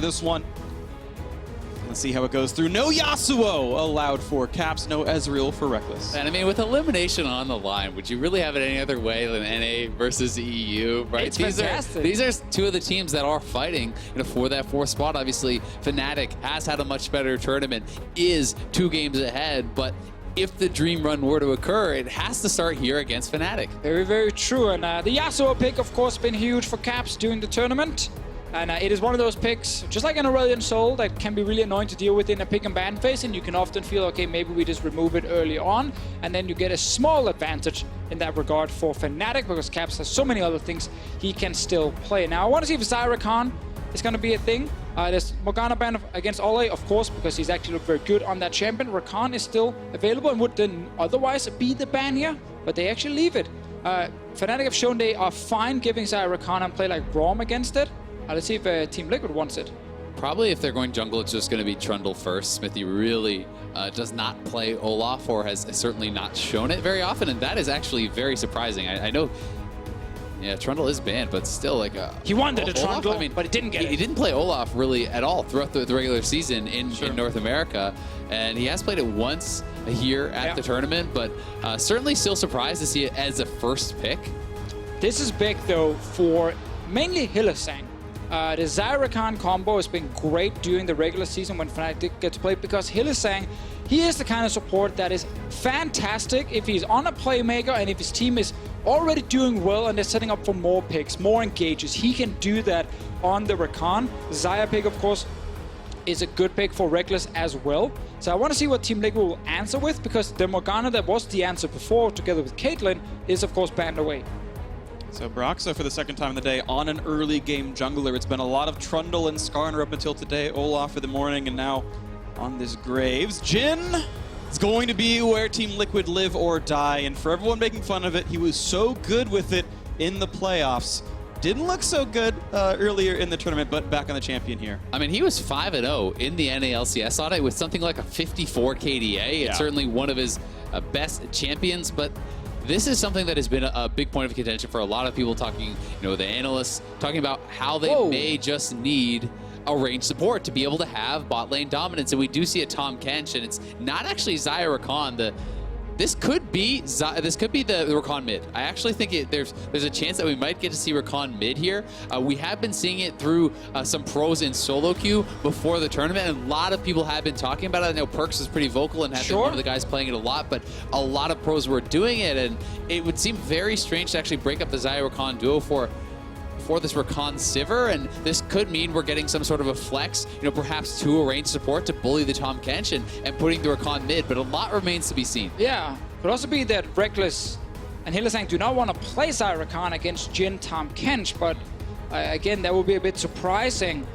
this one. Let's see how it goes through. No Yasuo allowed for Caps, no Ezreal for Rekkles. And I mean, with elimination on the line, would you really have it any other way than NA versus EU, right? It's fantastic. These are two of the teams that are fighting, for that fourth spot. Obviously, Fnatic has had a much better tournament, is 2 games ahead, but if the dream run were to occur, it has to start here against Fnatic. Very, very true. And the Yasuo pick, of course, been huge for Caps during the tournament. And it is one of those picks, just like an Aurelion Soul, that can be really annoying to deal with in a pick and ban phase, and you can often feel, okay, maybe we just remove it early on, and then you get a small advantage in that regard for Fnatic, because Caps has so many other things he can still play. Now, I want to see if Rakan is going to be a thing. There's Morgana ban against Olleh, of course, because he's actually looked very good on that champion. Rakan is still available and would then otherwise be the ban here, but they actually leave it. Fnatic have shown they are fine giving Rakan and play like Braum against it. Let's see if Team Liquid wants it. Probably if they're going jungle, it's just going to be Trundle first. Xmithie really does not play Olaf, or has certainly not shown it very often, and that is actually very surprising. I know, yeah, Trundle is banned, but still, like... he wanted a Trundle, I mean, but he didn't get it. He didn't play Olaf really at all throughout the regular season in North America, and he has played it once here at the tournament, but certainly still surprised to see it as a first pick. This is big, though, for mainly Hylissang. The Rakan combo has been great during the regular season when Fnatic gets played, because Hylissang, he is the kind of support that is fantastic if he's on a playmaker and if his team is already doing well and they're setting up for more picks, more engages. He can do that on the Rakan. Xayah pick, of course, is a good pick for Rekkles as well. So I want to see what Team Liquid will answer with, because the Morgana that was the answer before, together with Caitlyn, is of course banned away. So Broxah for the second time of the day on an early game jungler. It's been a lot of Trundle and Skarner up until today. Olaf for the morning, and now on this Graves. Jhin is going to be where Team Liquid live or die, and for everyone making fun of it, he was so good with it in the playoffs. Didn't look so good earlier in the tournament, but back on the champion here. I mean, he was 5-0 in the NALCS audit with something like a 54 KDA. It's certainly one of his best champions, but this is something that has been a big point of contention for a lot of people, talking, the analysts, talking about how they may just need a range support to be able to have bot lane dominance. And we do see a Tahm Kench, and it's not actually Rakan. This could be the Rakan mid. I actually think there's a chance that we might get to see Rakan mid here. We have been seeing it through some pros in solo queue before the tournament, and a lot of people have been talking about it. I know Perks is pretty vocal and has been one of the guys playing it a lot, but a lot of pros were doing it, and it would seem very strange to actually break up the Rakan duo for this Rakan Sivir, and this could mean we're getting some sort of a flex, perhaps to a range support to bully the Tahm Kench and putting the Rakan mid, but a lot remains to be seen. Yeah, could also be that Rekkles and Hylissang do not want to play Rakan against Jhin, Tahm Kench, but again, that would be a bit surprising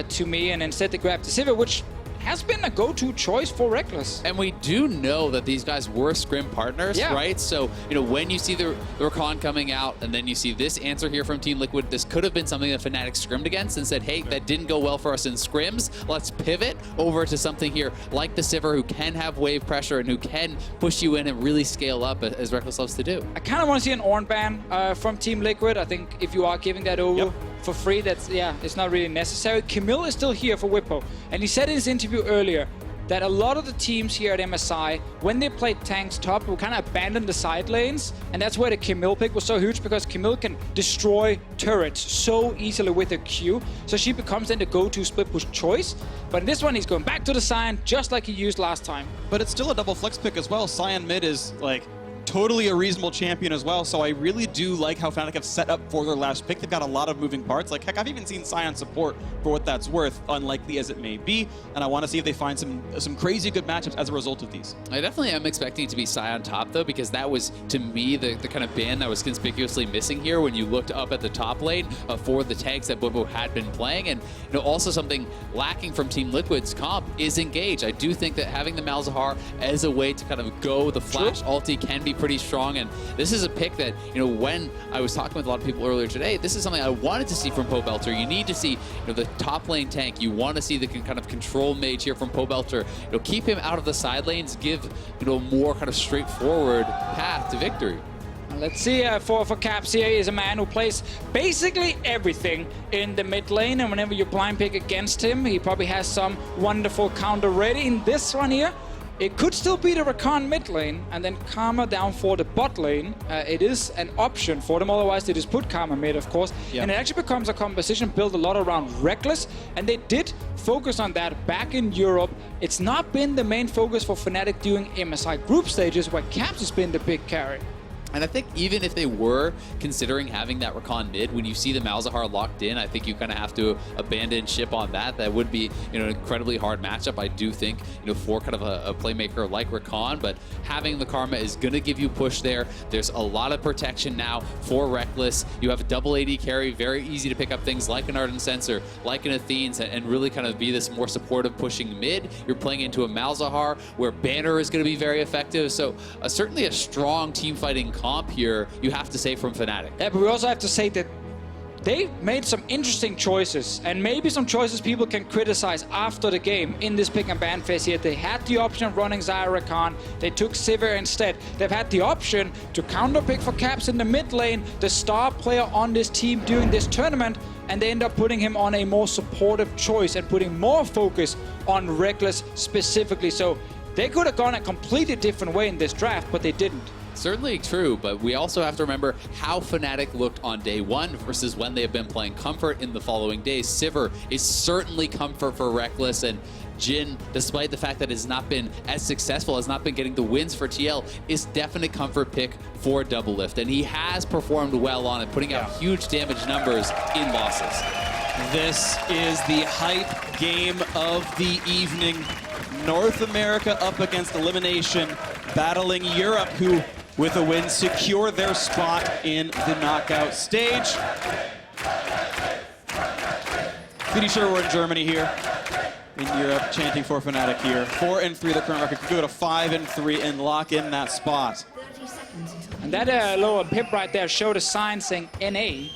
to me, and instead they grab the Sivir, which has been a go-to choice for Rekkles. And we do know that these guys were scrim partners, right? So, when you see the Rakan coming out and then you see this answer here from Team Liquid, this could have been something that Fnatic scrimmed against and said, hey, that didn't go well for us in scrims. Let's pivot over to something here like the Sivir, who can have wave pressure and who can push you in and really scale up, as Rekkles loves to do. I kind of want to see an Ornn ban from Team Liquid. I think if you are giving that over for free, that's, it's not really necessary. Camille is still here for Bwipo, and he said in his interview earlier that a lot of the teams here at MSI, when they played tanks top, will kind of abandon the side lanes, and that's where the Camille pick was so huge, because Camille can destroy turrets so easily with her Q, so she becomes then the go-to split push choice. But in this one, he's going back to the Sion, just like he used last time. But it's still a double flex pick as well. Sion mid is like totally a reasonable champion as well, so I really do like how Fnatic have set up for their last pick. They've got a lot of moving parts. Like, heck, I've even seen Sion support for what that's worth, unlikely as it may be, and I want to see if they find some crazy good matchups as a result of these. I definitely am expecting it to be Sion top, though, because that was, to me, the kind of ban that was conspicuously missing here when you looked up at the top lane for the tanks that Bwipo had been playing. And also something lacking from Team Liquid's comp is engage. I do think that having the Malzahar as a way to kind of go the flash ulti can be pretty strong, and this is a pick that, when I was talking with a lot of people earlier today, this is something I wanted to see from Pobelter. You need to see, the top lane tank. You want to see the kind of control mage here from Pobelter. Keep him out of the side lanes, give, a more kind of straightforward path to victory. Let's see, for Caps here is a man who plays basically everything in the mid lane, and whenever you blind pick against him, he probably has some wonderful counter ready. In this one here, it could still be the Rakan mid lane, and then Karma down for the bot lane. It is an option for them, otherwise they just put Karma mid, of course. Yep. And it actually becomes a composition built a lot around Rekkles, and they did focus on that back in Europe. It's not been the main focus for Fnatic doing MSI group stages, where Caps has been the big carry. And I think even if they were considering having that Rakan mid, when you see the Malzahar locked in, I think you kind of have to abandon ship on that. That would be, an incredibly hard matchup, I do think, for kind of a playmaker like Rakan. But having the Karma is going to give you push there. There's a lot of protection now for Rekkles. You have a double AD carry, very easy to pick up things like an Ardent Sensor, like an Athene's, and really kind of be this more supportive pushing mid. You're playing into a Malzahar where Banner is going to be very effective. So certainly a strong team fighting comp here, you have to say, from Fnatic. Yeah, but we also have to say that they made some interesting choices, and maybe some choices people can criticize after the game in this pick and ban phase here. They had the option of running Xayah Rakan. They took Sivir instead. They've had the option to counter pick for Caps in the mid lane, the star player on this team during this tournament, and they end up putting him on a more supportive choice and putting more focus on Rekkles specifically. So they could have gone a completely different way in this draft, but they didn't. Certainly true, but we also have to remember how Fnatic looked on day one versus when they have been playing comfort in the following days. Sivir is certainly comfort for Rekkles, and Jhin, despite the fact that it has not been as successful, has not been getting the wins for TL, is definite comfort pick for DoubleLift, and he has performed well on it, putting out huge damage numbers in losses. This is the hype game of the evening. North America up against Elimination, battling Europe, who, with a win, secure their spot in the knockout stage. Pretty sure we're in Germany here, in Europe, chanting for Fnatic here. 4-3 the current record. Could go to 5-3 and lock in that spot. And that lower pip right there showed a sign saying NA.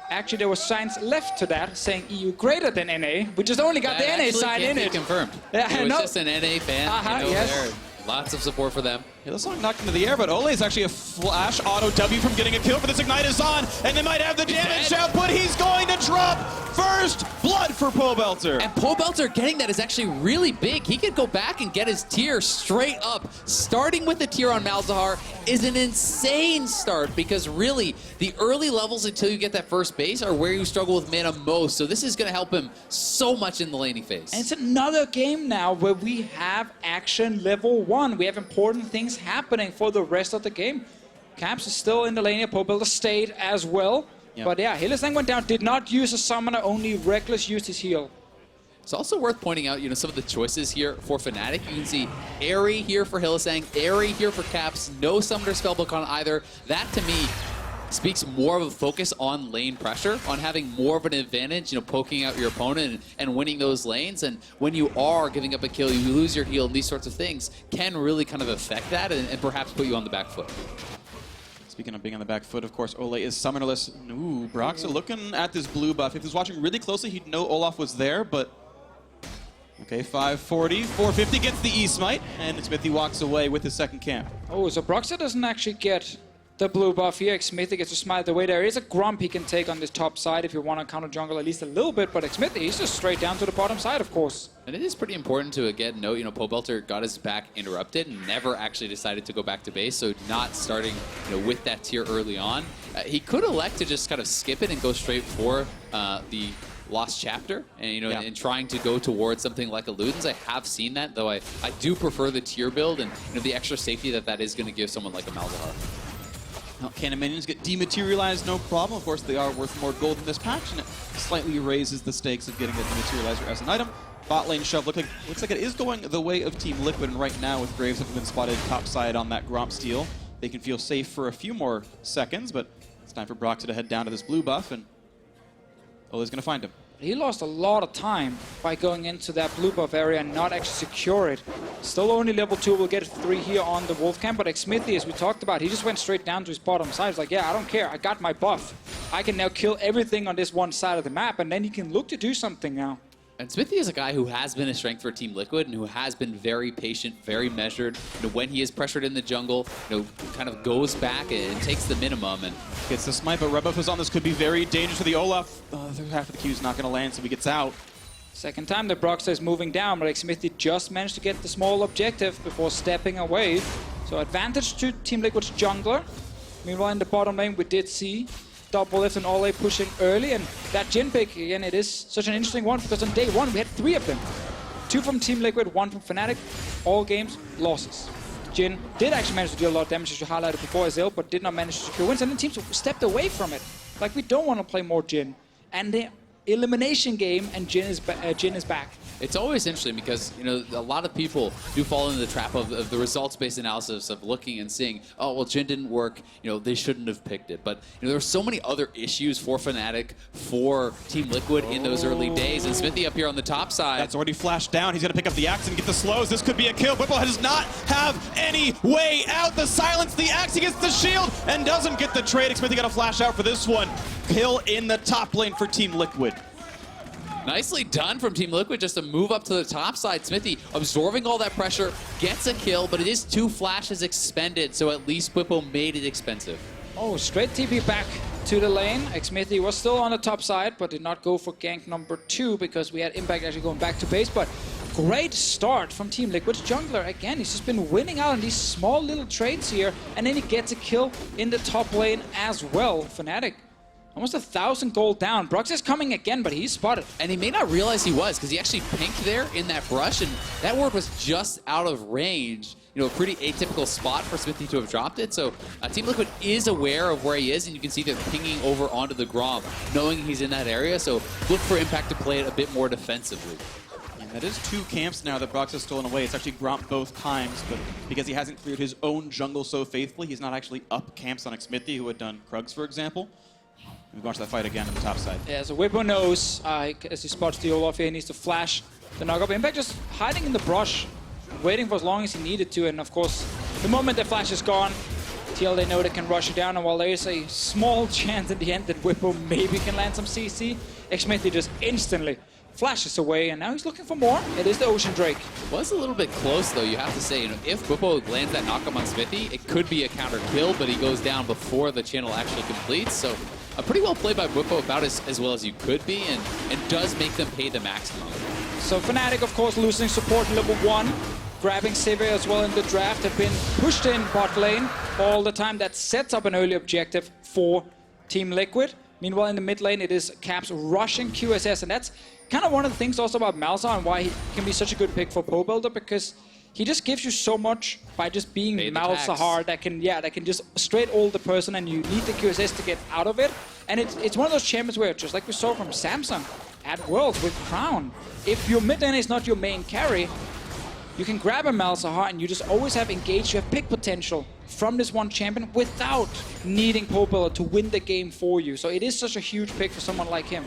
Actually, there was signs left to that saying EU greater than NA. We just only got the NA sign in it. Confirmed. Yeah, it was just an NA fan. Yes. There. Lots of support for them. Yeah, this song knocked into the air, but Olleh is actually a flash auto W from getting a kill, but this Ignite is on, and they might have the damage output. He's going to drop first blood for Pobelter. And Pobelter getting that is actually really big. He could go back and get his tier straight up. Starting with the tier on Malzahar is an insane start, because really the early levels until you get that first base are where you struggle with mana most. So this is going to help him so much in the laning phase. And it's another game now where we have action level 1. We have important things happening for the rest of the game. Caps is still in the lane here. Pobelter stayed as well. Yep. But yeah, Hylissang went down, did not use a summoner, only Rekkles used his heal. It's also worth pointing out, some of the choices here for Fnatic. You can see Airy here for Hylissang, Airy here for Caps, no summoner spellbook on either. That, to me, speaks more of a focus on lane pressure, on having more of an advantage, poking out your opponent and winning those lanes. And when you are giving up a kill, you lose your heal, and these sorts of things can really kind of affect that and perhaps put you on the back foot. Speaking of being on the back foot, of course, Olleh is summonerless. Ooh, Broxah looking at this blue buff. If he was watching really closely, he'd know Olaf was there, but... Okay, 540, 450 gets the E-Smite, and Xmithie walks away with his second camp. Oh, so Broxah doesn't actually get the blue buff here. Xmithie gets to smite away. There is a Grump he can take on this top side if you want to counter jungle at least a little bit, but Xmithie, he's just straight down to the bottom side, of course. And it is pretty important to, again, note, Pobelter got his back interrupted and never actually decided to go back to base, so not starting, with that tier early on. He could elect to just kind of skip it and go straight for the Lost Chapter, and and trying to go towards something like a Ludens. I have seen that, though I do prefer the tier build and the extra safety that is going to give someone like a Malzahar. Cannon minions get dematerialized, no problem. Of course, they are worth more gold in this patch, and it slightly raises the stakes of getting a dematerializer as an item. Bot lane shove looks like it is going the way of Team Liquid, and right now with Graves having been spotted topside on that Gromp steal, they can feel safe for a few more seconds, but it's time for Broxah to head down to this blue buff, and Olleh's going to find him. He lost a lot of time by going into that blue buff area and not actually secure it. Still only level 2, we'll get 3 here on the Wolf Camp, but Xmithie, as we talked about, he just went straight down to his bottom side. He's like, yeah, I don't care, I got my buff. I can now kill everything on this one side of the map, and then he can look to do something now. And Xmithie is a guy who has been a strength for Team Liquid and who has been very patient, very measured. When he is pressured in the jungle, kind of goes back and takes the minimum. And gets the smite, but red buff is on. This could be very dangerous for the Olaf. Half of the Q is not going to land, so he gets out. Second time that Broxah is moving down, but Xmithie just managed to get the small objective before stepping away. So advantage to Team Liquid's jungler. Meanwhile, in the bottom lane, we did see DoubleLift and Olleh pushing early, and that Jhin pick, again, it is such an interesting one because on day one we had 3 of them. 2 from Team Liquid, 1 from Fnatic. All games, losses. Jhin did actually manage to deal a lot of damage, as you highlighted before, Azael, but did not manage to secure wins, and then teams stepped away from it. Like, we don't want to play more Jhin. And the elimination game, and Jhin is back. It's always interesting because, a lot of people do fall into the trap of the results-based analysis of looking and seeing, oh, well, Jhin didn't work, they shouldn't have picked it. But, there were so many other issues for Fnatic, for Team Liquid in those early days. And Xmithie up here on the top side. That's already flashed down. He's going to pick up the axe and get the slows. This could be a kill. Bwipo does not have any way out. The silence, the axe, he gets the shield and doesn't get the trade. Xmithie got a flash out for this one. Kill in the top lane for Team Liquid. Nicely done from Team Liquid just to move up to the top side. Xmithie absorbing all that pressure, gets a kill, but it is 2 flashes expended, so at least Bwipo made it expensive. Oh, straight TP back to the lane. Xmithie was still on the top side, but did not go for gank number 2 because we had Impact actually going back to base. But great start from Team Liquid's jungler. Again, he's just been winning out on these small little trades here, and then he gets a kill in the top lane as well. Fnatic almost 1,000 gold down. Broxah is coming again, but he's spotted. And he may not realize he was, because he actually pinked there in that brush, and that ward was just out of range. A pretty atypical spot for Xmithie to have dropped it. So Team Liquid is aware of where he is, and you can see they're pinging over onto the Grom, knowing he's in that area. So look for Impact to play it a bit more defensively. And that is 2 camps now that Broxah has stolen away. It's actually Gromp both times, but because he hasn't cleared his own jungle so faithfully, he's not actually up camps on Xmithie, who had done Krugs, for example. We watch that fight again on the top side. Yeah, so Bwipo knows, as he spots the Olaf here, he needs to flash the knock-up. Impact just hiding in the brush, waiting for as long as he needed to, and of course, the moment the flash is gone, TL, they know they can rush it down, and while there is a small chance at the end that Bwipo maybe can land some CC, Xmithie just instantly flashes away, and now he's looking for more. It is the Ocean Drake. It was a little bit close, though, you have to say. If Bwipo lands that knock-up on Xmithie, it could be a counter kill, but he goes down before the channel actually completes, so pretty well played by Bwipo, about as well as you could be, and does make them pay the maximum. So Fnatic, of course, losing support level 1, grabbing Sivir as well in the draft, have been pushed in bot lane all the time. That sets up an early objective for Team Liquid. Meanwhile, in the mid lane, it is Caps rushing QSS, and that's kind of one of the things also about Malzahar and why he can be such a good pick for Pobelter, because he just gives you so much by just being Malzahar that can just straight ult the person, and you need the QSS to get out of it. And it's one of those champions where, just like we saw from Samsung at Worlds with Crown, if your mid lane is not your main carry, you can grab a Malzahar and you just always have engaged, you have pick potential from this one champion without needing Pobelter to win the game for you. So it is such a huge pick for someone like him.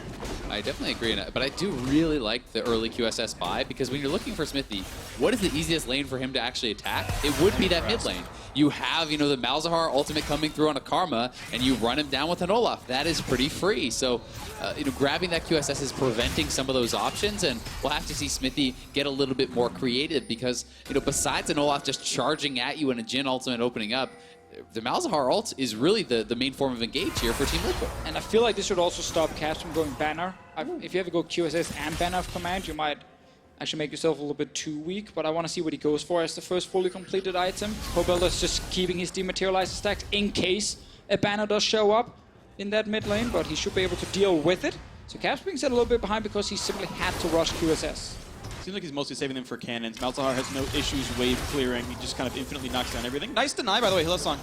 I definitely agree, but I do really like the early QSS buy, because when you're looking for Xmithie, what is the easiest lane for him to actually attack? It would be that mid lane. You have, the Malzahar ultimate coming through on a Karma, and you run him down with an Olaf. That is pretty free. So, grabbing that QSS is preventing some of those options, and we'll have to see Xmithie get a little bit more creative, because, besides an Olaf just charging at you and a Jhin ultimate opening up, the Malzahar ult is really the main form of engage here for Team Liquid. And I feel like this should also stop Caps from going banner. If you ever go QSS and banner of command, you might actually make yourself a little bit too weak, but I want to see what he goes for as the first fully completed item. Pobelter's just keeping his dematerializer stacks in case a banner does show up in that mid lane, but he should be able to deal with it. So Caps being set a little bit behind because he simply had to rush QSS. Seems like he's mostly saving them for cannons. Malzahar has no issues wave clearing. He just kind of infinitely knocks down everything. Nice deny, by the way. Hylissang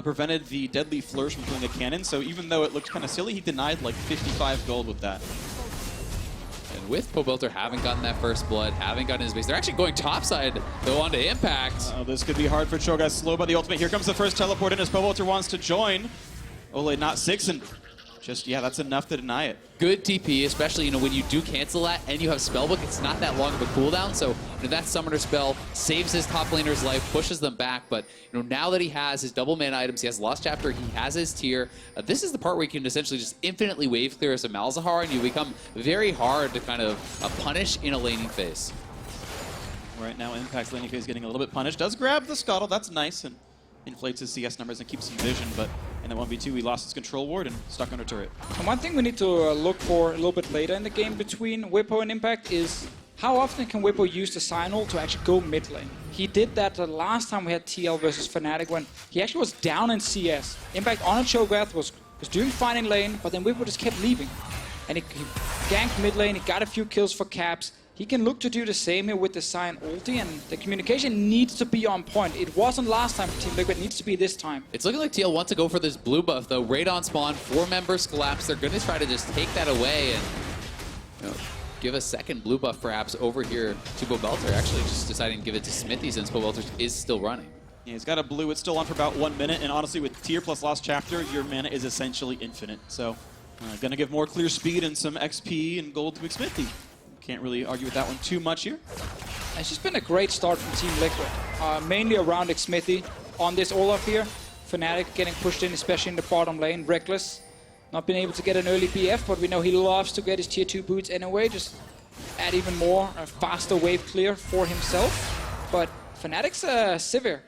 prevented the deadly flourish from killing a cannon, so even though it looked kind of silly, he denied like 55 gold with that. And with Pobelter having gotten that first blood, having gotten his base, they're actually going topside, though, onto Impact. This could be hard for Cho'Gath. Slow by the ultimate. Here comes the first teleport in as Pobelter wants to join. Olleh not 6, and just, yeah, that's enough to deny it. Good TP, especially, you know, when you do cancel that and you have Spellbook, it's not that long of a cooldown. So, you know, that Summoner spell saves his top laner's life, pushes them back. But, you know, now that he has his double mana items, he has Lost Chapter, he has his tier. This is the part where you can essentially just infinitely wave clear as a Malzahar, and you become very hard to kind of punish in a laning phase. Right now, Impact's laning phase getting a little bit punished. Does grab the Scuttle, that's nice, and inflates his CS numbers and keeps some vision, but in the 1v2 he lost his control ward and stuck under turret. And one thing we need to look for a little bit later in the game between Bwipo and Impact is how often can Bwipo use the Sion ult to actually go mid lane. He did that the last time we had TL versus Fnatic when he actually was down in CS. Impact on a Cho'Gath was doing fine in lane, but then Bwipo just kept leaving. And he ganked mid lane, he got a few kills for caps. He can look to do the same here with the Sion ulti, and the communication needs to be on point. It wasn't last time for Team Liquid, it needs to be this time. It's looking like TL wants to go for this blue buff, though. Raid on spawn, 4 members collapse. They're going to try to just take that away and, you know, give a second blue buff perhaps over here to Pobelter. Actually, just deciding to give it to Xmithie since Pobelter is still running. Yeah, he's got a blue, it's still on for about 1 minute, and honestly with tier plus Lost Chapter, your mana is essentially infinite. So, gonna give more clear speed and some XP and gold to Xmithie. Can't really argue with that one too much here. It's just been a great start from Team Liquid, mainly around Xmithie on this Olaf here. Fnatic getting pushed in, especially in the bottom lane. Rekkles not been able to get an early BF, but we know he loves to get his tier 2 boots anyway, just add even more, a faster wave clear for himself. But Fnatic's Sivir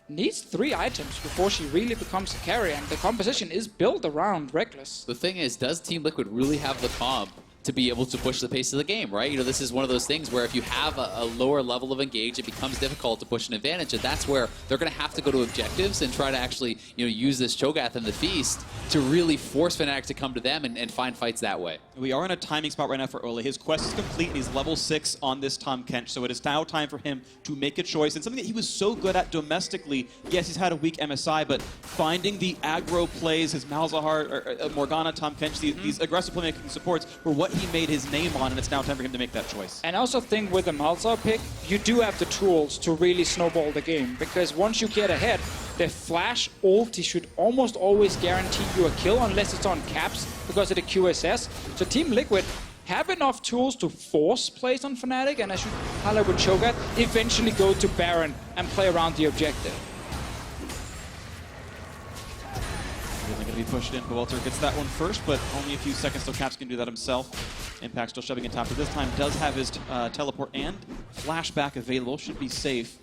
needs 3 items before she really becomes a carry, and the composition is built around Rekkles. The thing is, does Team Liquid really have the comp to be able to push the pace of the game, right? You know, this is one of those things where if you have a lower level of engage, it becomes difficult to push an advantage, and that's where they're going to have to go to objectives and try to actually, you know, use this Cho'Gath in the feast to really force Fnatic to come to them and find fights that way. We are in a timing spot right now for Olleh. His quest is complete, and he's level 6 on this Tahm Kench, so it is now time for him to make a choice, and something that he was so good at domestically. Yes, he's had a weak MSI, but finding the aggro plays, his Malzahar, or Morgana, Tahm Kench, these aggressive playmaking supports were what he made his name on, and it's now time for him to make that choice. And I also think with the Malzahar pick, you do have the tools to really snowball the game, because once you get ahead, the flash ulti should almost always guarantee you a kill unless it's on caps because of the QSS. So Team Liquid have enough tools to force plays on Fnatic, and I should highlight with Cho'Gath, eventually go to Baron and play around the objective. Really going to be pushed in. Pobelter gets that one first, but only a few seconds till Caps can do that himself. Impact still shoving in top, but this time does have his teleport and flashback available. Should be safe.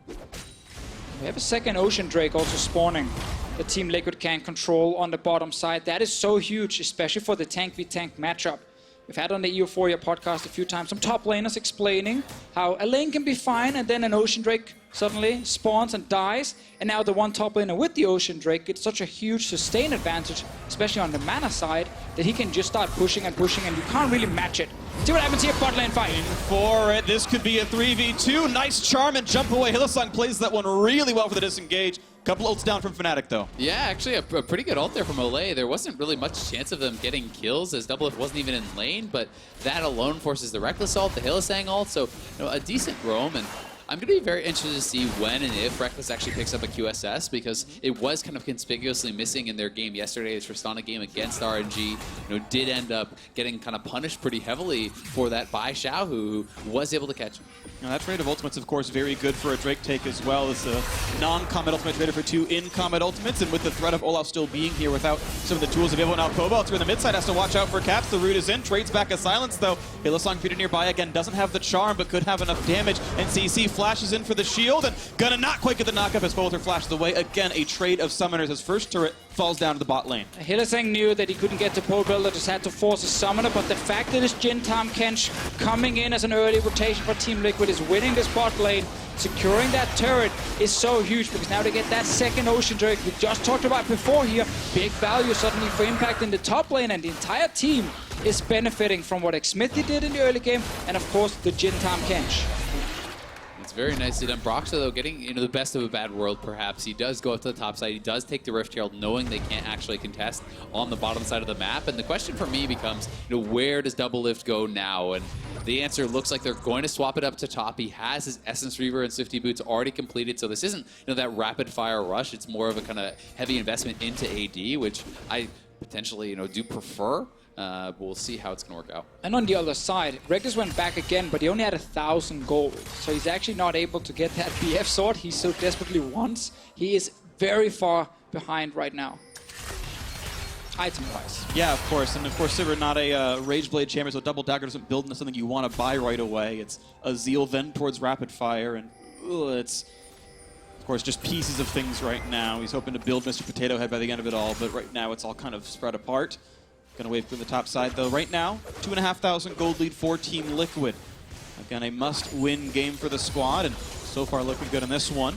We have a second Ocean Drake also spawning. The Team Liquid can control on the bottom side. That is so huge, especially for the tank v tank matchup. We've had on the Euphoria podcast a few times some top laners explaining how a lane can be fine and then an Ocean Drake suddenly spawns and dies. And now the one top laner with the Ocean Drake gets such a huge sustain advantage, especially on the mana side, that he can just start pushing and pushing and you can't really match it. See what happens here, bot lane fight. In for it, this could be a 3v2. Nice charm and jump away. Hylissang plays that one really well for the disengage. Couple ults down from Fnatic, though. Yeah, actually a pretty good ult there from Olleh. There wasn't really much chance of them getting kills as DoubleLift wasn't even in lane, but that alone forces the Rekkles ult, the Hylissang ult, so, you know, a decent roam. And I'm going to be very interested to see when and if Rekkles actually picks up a QSS, because it was kind of conspicuously missing in their game yesterday. The Tristana game against RNG, you know, did end up getting kind of punished pretty heavily for that by Xiao, who was able to catch him. Now, that trade of ultimates, of course, very good for a Drake take as well. It's a non-combat ultimate traded for 2 in-combat ultimates, and with the threat of Olaf still being here without some of the tools available now, Pobelter in the mid side has to watch out for Caps. The root is in, trades back a silence, though. Hylissang feeding nearby again, doesn't have the charm, but could have enough damage, and CC flashes in for the shield, and gonna not quite get the knockup as Pobelter flashes away. Again, a trade of summoners. His first turret falls down to the bot lane. Hylissang knew that he couldn't get to Pobelter, just had to force a summoner, but the fact that it's Jhin, Tahm, Kench coming in as an early rotation for Team Liquid is winning this bot lane, securing that turret is so huge, because now they get that second Ocean Drake we just talked about before here. Big value suddenly for Impact in the top lane, and the entire team is benefiting from what Xmithie did in the early game, and of course the Jhin, Tahm, Kench. It's very nicely done. Broxah, though, getting into the best of a bad world, perhaps. He does go up to the top side. He does take the Rift Herald, knowing they can't actually contest on the bottom side of the map. And the question for me becomes, you know, where does DoubleLift go now? And the answer looks like they're going to swap it up to top. He has his Essence Reaver and Swifty Boots already completed, so this isn't, you know, that rapid fire rush. It's more of a kind of heavy investment into AD, which I potentially, you know, do prefer. We'll see how it's going to work out. And on the other side, Rekkles went back again, but he only had 1,000 gold. So he's actually not able to get that BF sword he so desperately wants. He is very far behind right now. Item-wise. Yeah, of course. And of course, Sivir not a Rage Blade champion, so Double Dagger doesn't build into something you want to buy right away. It's Azael, then towards Rapid Fire, and it's, of course, just pieces of things right now. He's hoping to build Mr. Potato Head by the end of it all, but right now it's all kind of spread apart. Gonna wait for the top side, though. Right now, 2,500 gold lead for Team Liquid. Again, a must-win game for the squad, and so far looking good in this one.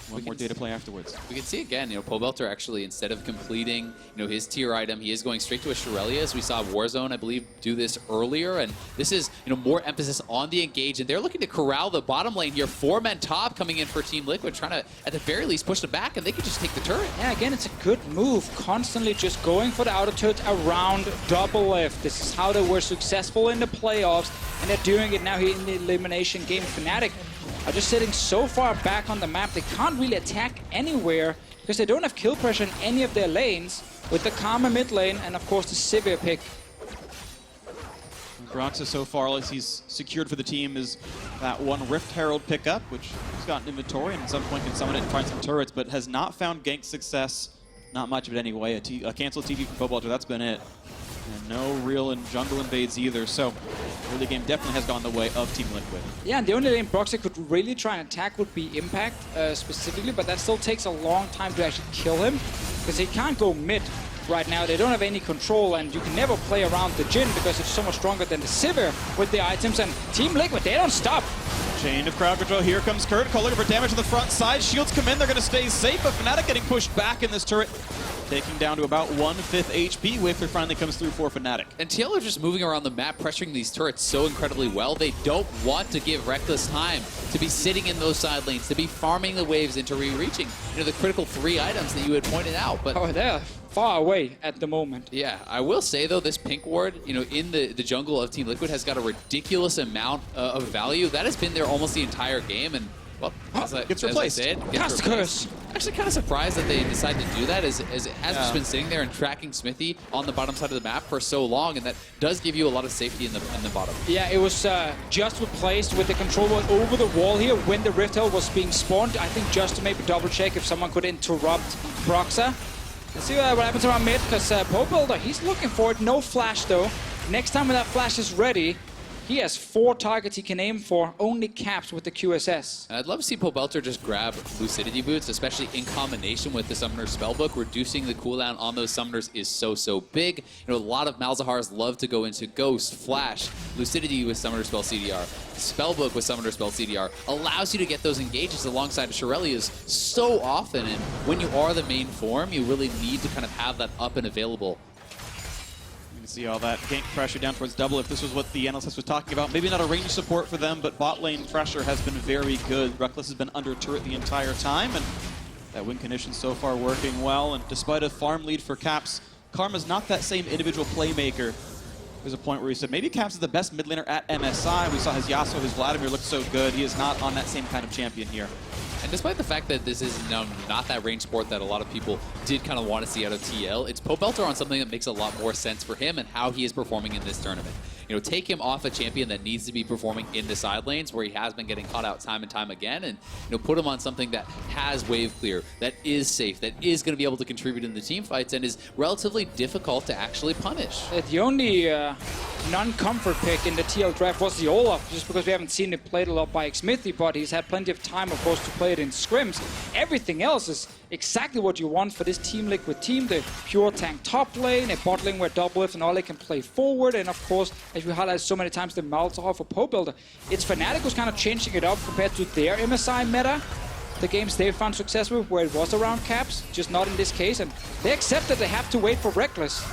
One more data play afterwards. We can see again, you know, Pobelter actually, instead of completing, you know, his tier item, he is going straight to a Shirelli, as we saw Warzone, I believe, do this earlier. And this is, you know, more emphasis on the engage. And they're looking to corral the bottom lane here. 4-man top coming in for Team Liquid, trying to, at the very least, push them back, and they could just take the turret. Yeah, again, it's a good move. Constantly just going for the outer turret around DoubleLift. This is how they were successful in the playoffs, and they're doing it now here in the elimination game. Fnatic are just sitting so far back on the map, they can't really attack anywhere because they don't have kill pressure in any of their lanes, with the Karma mid lane and of course the Sivir pick. Broxah so far, all he's secured for the team is that one Rift Herald pickup, which he's got in inventory and at some point can summon it and find some turrets, but has not found gank success. Not much of it anyway. A canceled TP from Pobelter, that's been it. And no real jungle invades either, so early game definitely has gone the way of Team Liquid. Yeah, and the only lane Broxah could really try and attack would be Impact specifically, but that still takes a long time to actually kill him, because he can't go mid right now. They don't have any control, and you can never play around the Jhin because it's so much stronger than the Sivir with the items, and Team Liquid, they don't stop. Chain of crowd control, here comes Kurt, looking for damage on the front side. Shields come in, they're going to stay safe, but Fnatic getting pushed back in this turret. Taking down to about 1/5 HP. Wafer finally comes through for Fnatic. And TL are just moving around the map, pressuring these turrets so incredibly well. They don't want to give Rekkles time to be sitting in those side lanes, to be farming the waves into re-reaching, you know, the critical 3 items that you had pointed out. But oh, they're far away at the moment. Yeah, I will say though, this pink ward, you know, in the jungle of Team Liquid has got a ridiculous amount of value. That has been there almost the entire game, and well, gets replaced. Cast curse. Actually, kind of surprised that they decided to do that, as it has just been sitting there and tracking Xmithie on the bottom side of the map for so long, and that does give you a lot of safety in the bottom. Yeah, it was just replaced with the control wall over the wall here when the Rift Hell was being spawned. I think just to maybe double check if someone could interrupt Broxah. Let's see what happens around mid, because Pobelter, he's looking for it. No flash though. Next time when that flash is ready, he has 4 targets he can aim for, only caps with the QSS. And I'd love to see Pobelter just grab Lucidity Boots, especially in combination with the Summoner's Spellbook. Reducing the cooldown on those Summoners is so big. You know, a lot of Malzahars love to go into Ghost, Flash, Lucidity with Summoner Spell CDR, Spellbook with Summoner Spell CDR. Allows you to get those engages alongside Shirelias so often, and when you are the main form, you really need to kind of have that up and available. You can see all that gank pressure down towards DoubleLift. This was what the analyst was talking about. Maybe not a range support for them, but bot lane pressure has been very good. Rekkles has been under turret the entire time, and that win condition so far working well. And despite a farm lead for Caps, Karma's not that same individual playmaker. There's a point where he said maybe Caps is the best mid laner at MSI. We saw his Yasuo, his Vladimir looked so good. He is not on that same kind of champion here. And despite the fact that this is not that range sport that a lot of people did kind of want to see out of TL, it's Pobelter on something that makes a lot more sense for him and how he is performing in this tournament. You know, take him off a champion that needs to be performing in the side lanes where he has been getting caught out time and time again, and you know, put him on something that has wave clear, that is safe, that is going to be able to contribute in the team fights, and is relatively difficult to actually punish. The only non-comfort pick in the TL draft was the Olaf, just because we haven't seen it played a lot by Xmithie, but he's had plenty of time, of course, to play it in scrims. Everything else is exactly what you want for this Team Liquid team. The pure tank top lane, a bot lane where DoubleLift and Olleh can play forward, and of course, as we highlighted so many times, the Malzahar for Pobelter. It's Fnatic who's kind of changing it up compared to their MSI meta. The games they found success with, where it was around caps, just not in this case, and they accept that they have to wait for Rekkles.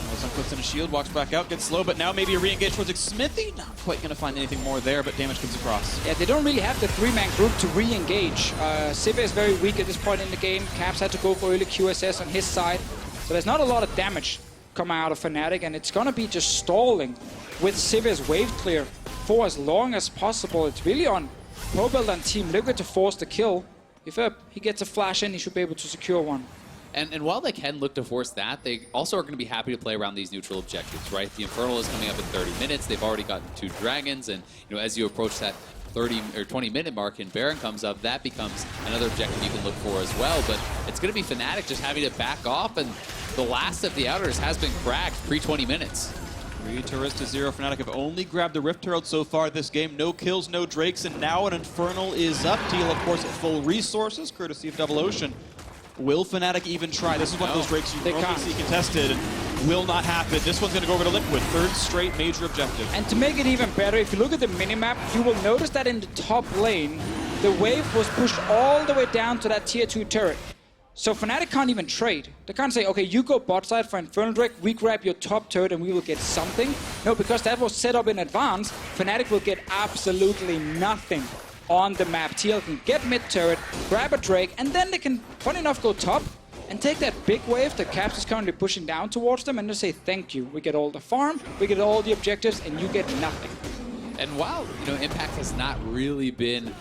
Malzahar puts in a shield, walks back out, gets slow, but now maybe a re-engage towards Xmithie. Not quite going to find anything more there, but damage comes across. Yeah, they don't really have the 3-man group to re-engage. Sivir is very weak at this point in the game. Caps had to go for early QSS on his side, so there's not a lot of damage coming out of Fnatic, and it's going to be just stalling with Sivir's wave clear for as long as possible. It's really on Pobelter and Team Liquid to force the kill. If he gets a flash in, he should be able to secure one. And while they can look to force that, they also are going to be happy to play around these neutral objectives, right? The Infernal is coming up in 30 minutes. They've already gotten 2 dragons, and as you approach that 30 or 20-minute mark and Baron comes up, that becomes another objective you can look for as well. But it's going to be Fnatic just having to back off, and the last of the outers has been cracked pre-20 minutes. 3 turrets to 0. Fnatic have only grabbed the Rift Herald so far this game. No kills, no Drakes, and now an Infernal is up. Teal, of course, at full resources, courtesy of Double Ocean. Will Fnatic even try? This is one of those Drakes you normally see contested, and will not happen. This one's going to go over to Liquid. 3rd straight major objective. And to make it even better, if you look at the minimap, you will notice that in the top lane, the wave was pushed all the way down to that tier 2 turret. So Fnatic can't even trade. They can't say, okay, you go bot side for Infernal Drake, we grab your top turret and we will get something. No, because that was set up in advance, Fnatic will get absolutely nothing on the map. TL can get mid turret, grab a Drake, and then they can, funny enough, go top and take that big wave that Caps is currently pushing down towards them and just say thank you. We get all the farm, we get all the objectives, and you get nothing. And while Impact has not really been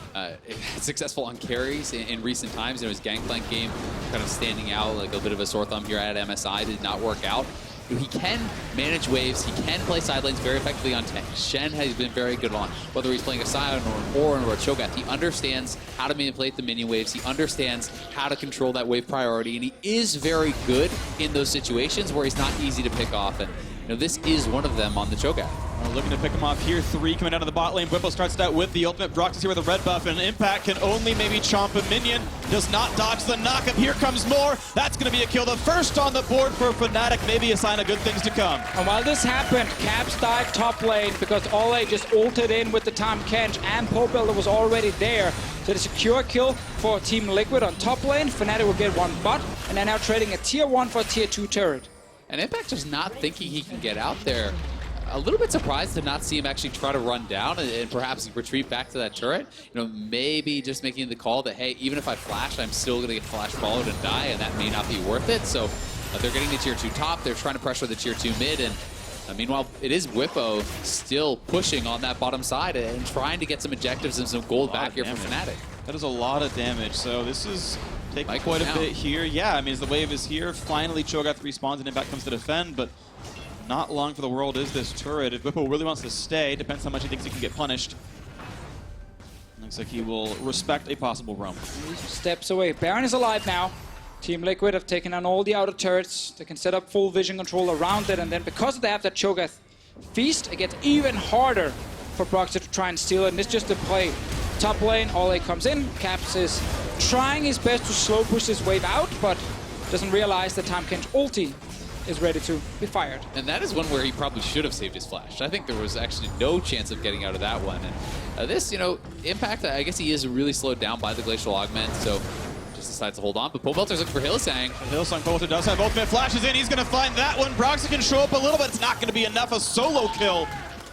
successful on carries in recent times, his Gangplank game kind of standing out like a bit of a sore thumb here at MSI did not work out. He can manage waves, he can play side lanes very effectively on tank. Shen has been very good on, whether he's playing a Sion or a Cho'Gath. He understands how to manipulate the minion waves, he understands how to control that wave priority, and he is very good in those situations where he's not easy to pick off. And this is one of them on the Cho'Gath. Looking to pick him off here. 3 coming out of the bot lane. Bwipo starts out with the ultimate. Broxah here with a red buff, and Impact can only maybe chomp a minion. Does not dodge the knockup. Here comes more. That's going to be a kill. The first on the board for Fnatic. Maybe a sign of good things to come. And while this happened, Caps died top lane because Olleh just ulted in with the Tahm Kench, and Pobelter was already there. So the secure kill for Team Liquid on top lane. Fnatic will get 1 bot, and they're now trading a tier 1 for a tier 2 turret. And Impact just not thinking he can get out there. A little bit surprised to not see him actually try to run down and perhaps retreat back to that turret. Maybe just making the call that, hey, even if I flash, I'm still going to get flash followed and die, and that may not be worth it. So they're getting the tier 2 top. They're trying to pressure the tier 2 mid. And meanwhile, it is Bwipo still pushing on that bottom side and trying to get some objectives and some gold back here from Fnatic. That is a lot of damage. So this is taking quite a bit here. Yeah, as the wave is here, finally Cho'Gath respawns and Impact comes to defend, but not long for the world is this turret. If Bwipo really wants to stay, depends how much he thinks he can get punished. Looks like he will respect a possible roam. He steps away. Baron is alive now. Team Liquid have taken on all the outer turrets. They can set up full vision control around it, and then because they have that Cho'Gath feast, it gets even harder for Broxah to try and steal it. And it's just a play. Top lane, Olleh comes in. Caps is trying his best to slow push this wave out, but doesn't realize the Tahm Kench ulti is ready to be fired. And that is one where he probably should have saved his flash. I think there was actually no chance of getting out of that one. And this, Impact, I guess he is really slowed down by the Glacial Augment, so just decides to hold on. But Pobelter's looking for Hylissang. Hylissang Pobelter does have ultimate, flashes in, he's going to find that one. Broxah can show up a little bit, it's not going to be enough. A solo kill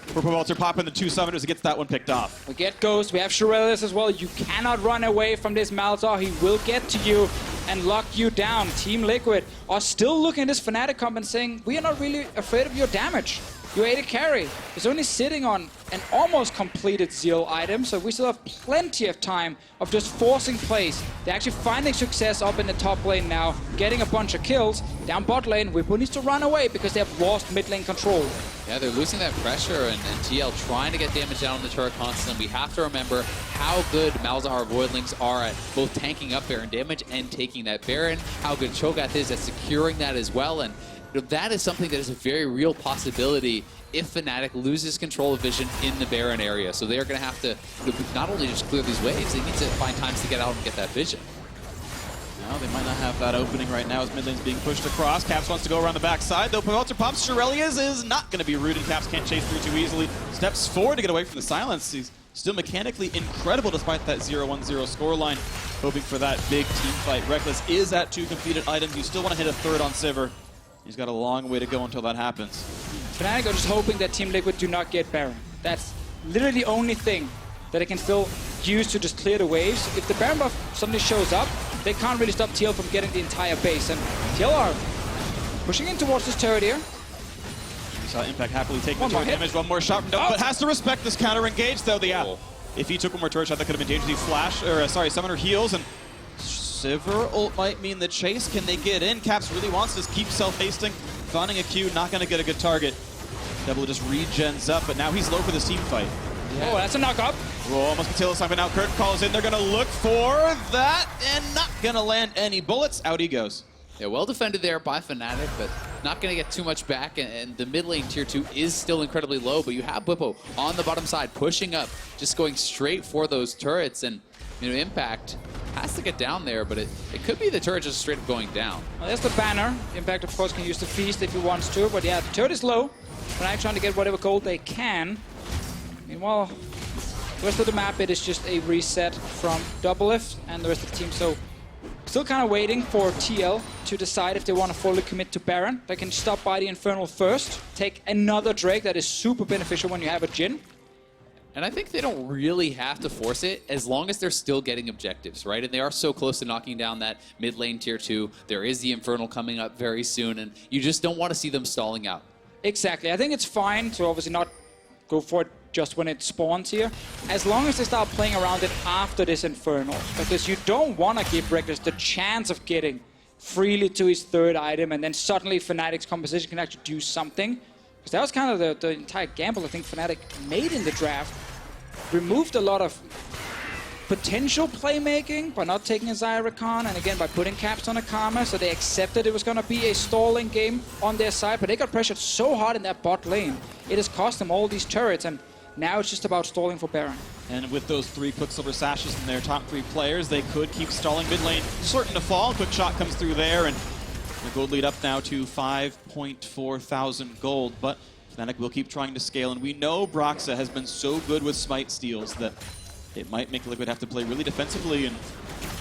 for Pobelter, popping the 2 summoners, he gets that one picked off. We get Ghost, we have Rekkles as well. You cannot run away from this Malzahar. He will get to you and lock you down. Team Liquid are still looking at this Fnatic comp and saying, we are not really afraid of your damage. Your AD carry is only sitting on an almost completed Zeal item, so we still have plenty of time of just forcing plays. They're actually finding success up in the top lane now, getting a bunch of kills. Down bot lane, Bwipo needs to run away because they have lost mid lane control. Yeah, they're losing that pressure, and TL trying to get damage down on the turret constantly. We have to remember how good Malzahar Voidlings are at both tanking up Baron damage and taking that Baron, how good Cho'Gath is at securing that as well, and that is something that is a very real possibility if Fnatic loses control of vision in the Baron area. So they're going to have to not only just clear these waves, they need to find times to get out and get that vision. Now they might not have that opening right now as mid lane's being pushed across. Caps wants to go around the backside, though Pobelter pops. Shirelius is not going to be rooted. Caps can't chase through too easily. Steps forward to get away from the silence. He's still mechanically incredible despite that 0-1-0 scoreline. Hoping for that big team fight. Rekkles is at 2 completed items. You still want to hit a 3rd on Sivir. He's got a long way to go until that happens. Fnatic are just hoping that Team Liquid do not get Baron. That's literally the only thing that they can still use to just clear the waves. If the Baron buff suddenly shows up, they can't really stop TL from getting the entire base. And TL are pushing in towards this turret here. We saw Impact happily take the turret damage. One more shot from Dope, but has to respect this counter engage though. If he took one more turret shot, that could have been dangerous. He summoner heals and Sivir ult might mean the chase. Can they get in? Caps really wants to keep self-hasting, finding a Q, not going to get a good target. Double just regens up, but now he's low for this team fight. Yeah. Oh, that's a knock-up. Oh, almost Hylissang, but now Kurt calls in. They're going to look for that and not going to land any bullets. Out he goes. Yeah, well defended there by Fnatic, but not going to get too much back, and the mid lane tier 2 is still incredibly low, but you have Bwipo on the bottom side, pushing up, just going straight for those turrets, and Impact has to get down there, but it could be the turret just straight up going down. Well, there's the banner. Impact, of course, can use the feast if he wants to, but yeah, the turret is low. Fnatic trying to get whatever gold they can. Meanwhile, the rest of the map, it is just a reset from DoubleLift and the rest of the team, so still kind of waiting for TL to decide if they want to fully commit to Baron. They can stop by the Infernal first, take another Drake that is super beneficial when you have a Jhin. And I think they don't really have to force it as long as they're still getting objectives, right? And they are so close to knocking down that mid lane tier 2. There is the Infernal coming up very soon, and you just don't want to see them stalling out. Exactly. I think it's fine to obviously not go for it just when it spawns here, as long as they start playing around it after this Infernal. Because you don't want to give Rekkles the chance of getting freely to his third item, and then suddenly Fnatic's composition can actually do something. Because that was kind of the entire gamble I think Fnatic made in the draft. Removed a lot of potential playmaking by not taking Azael Rakan, and again by putting caps on a Karma, so they accepted it was going to be a stalling game on their side, but they got pressured so hard in that bot lane. It has cost them all these turrets, and now it's just about stalling for Baron. And with those 3 Quicksilver Sashes in their top 3 players, they could keep stalling mid lane. Certain to fall. Quick shot comes through there, and the gold lead up now to 5.4 thousand gold. But Fnatic will keep trying to scale, and we know Broxah has been so good with smite steals that it might make Liquid have to play really defensively and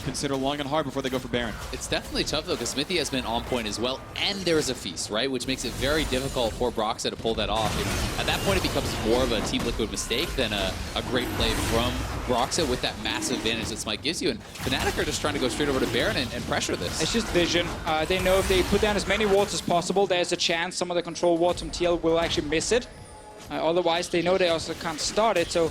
consider long and hard before they go for Baron. It's definitely tough, though, because Xmithie has been on point as well, and there's a feast, right? Which makes it very difficult for Broxah to pull that off. And at that point, it becomes more of a Team Liquid mistake than a great play from Broxah with that massive advantage that Smite gives you. And Fnatic are just trying to go straight over to Baron and pressure this. It's just vision. They know if they put down as many wards as possible, there's a chance some of the control wards from TL will actually miss it. Otherwise, they know they also can't start it. So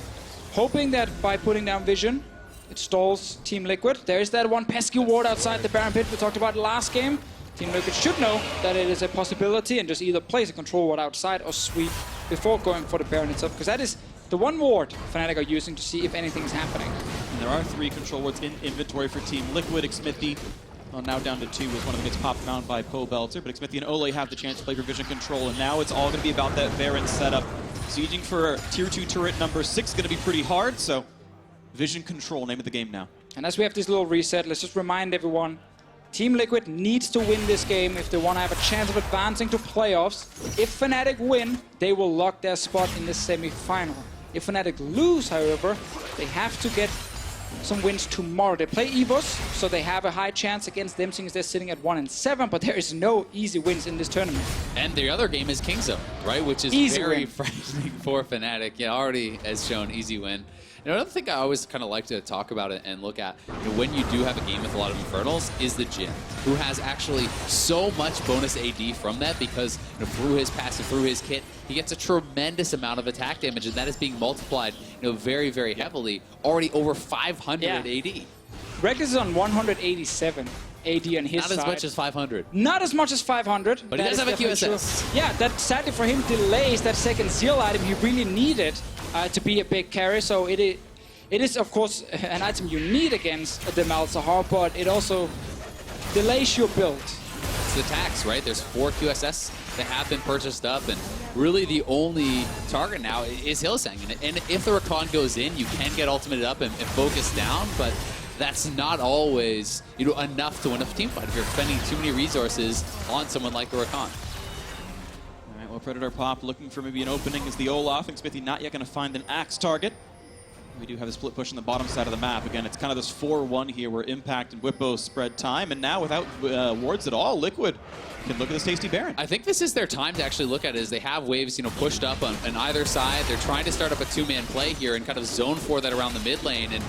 hoping that by putting down vision, it stalls Team Liquid. There is that one pesky ward outside the Baron pit we talked about last game. Team Liquid should know that it is a possibility and just either place a control ward outside or sweep before going for the Baron itself, because that is the one ward Fnatic are using to see if anything is happening. And there are 3 control wards in inventory for Team Liquid. Xmithie, well, now down to 2 as one of them gets popped down by Pobelter, but Xmithie and Olleh have the chance to play for vision control, and now it's all going to be about that Baron setup. Sieging for tier 2 turret number 6 is going to be pretty hard, so vision control, name of the game now. And as we have this little reset, let's just remind everyone, Team Liquid needs to win this game if they want to have a chance of advancing to playoffs. If Fnatic win, they will lock their spot in the semi-final. If Fnatic lose, however, they have to get some wins tomorrow. They play EVOS, so they have a high chance against them since they're sitting at 1-7, but there is no easy wins in this tournament. And the other game is Kingzone, right? Which is easy very win. frightening for Fnatic. Yeah, already has shown easy win. And another thing I always kind of like to talk about it and look at, when you do have a game with a lot of Infernals, is the Jhin, who has actually so much bonus AD from that because through his passive, through his kit, he gets a tremendous amount of attack damage, and that is being multiplied very, very heavily. Already over 500 AD. Rekkles is on 187 AD on his side. Not as much as 500. Not as much as 500. But he does have a QSS. True. Yeah, that sadly for him delays that second Zeal item he really needed to be a big carry. So it is of course an item you need against the Malzahar, but it also delays your build. It's the tax, right? There's 4 QSS that have been purchased up, and really the only target now is Hylissang. And if the Rakan goes in, you can get ultimated up and focus down, but that's not always enough to win a team fight if you're spending too many resources on someone like the Rakan. All right, well, Predator Pop looking for maybe an opening is the Olaf. Xmithie not yet going to find an axe target. We do have a split push on the bottom side of the map. Again, it's kind of this 4-1 here where Impact and Bwipo spread time, and now without wards at all, Liquid can look at this tasty Baron. I think this is their time to actually look at it, as they have waves, pushed up on either side. They're trying to start up a 2-man play here and kind of zone for that around the mid lane, and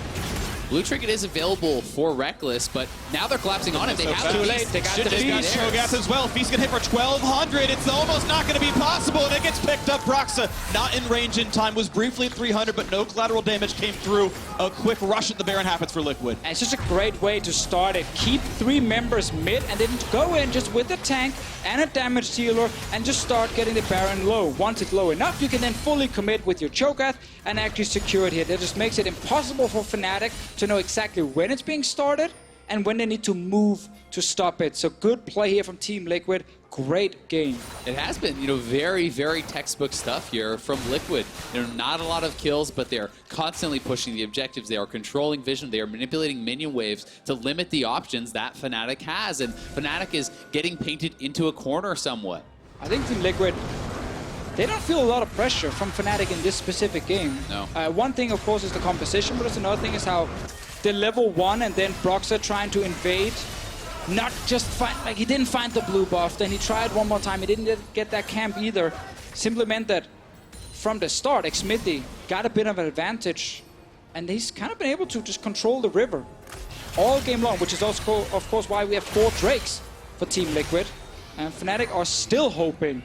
Blue Trinket is available for Rekkles, but now they're collapsing on it. They have too late. They got the Feast. Cho'Gath as well. Feast can hit for 1,200. It's almost not going to be possible, and it gets picked up. Broxah not in range in time. Was briefly at 300, but no collateral damage came through. A quick rush at the Baron happens for Liquid. And it's just a great way to start it. Keep 3 members mid, and then go in just with the tank and a damage dealer, and just start getting the Baron low. Once it's low enough, you can then fully commit with your Cho'Gath and actually secure it here. That just makes it impossible for Fnatic to know exactly when it's being started and when they need to move to stop it. So good play here from Team Liquid. Great game. It has been, very, very textbook stuff here from Liquid. Not a lot of kills, but they're constantly pushing the objectives. They are controlling vision. They are manipulating minion waves to limit the options that Fnatic has. And Fnatic is getting painted into a corner somewhat. I think Team Liquid, they don't feel a lot of pressure from Fnatic in this specific game. No. One thing, of course, is the composition, but another thing is how the level 1 and then Broxah trying to invade. Not just find, he didn't find the blue buff, then he tried one more time, he didn't get that camp either. Simply meant that from the start, Xmithie got a bit of an advantage, and he's kind of been able to just control the river all game long, which is also, of course, why we have 4 Drakes for Team Liquid. And Fnatic are still hoping,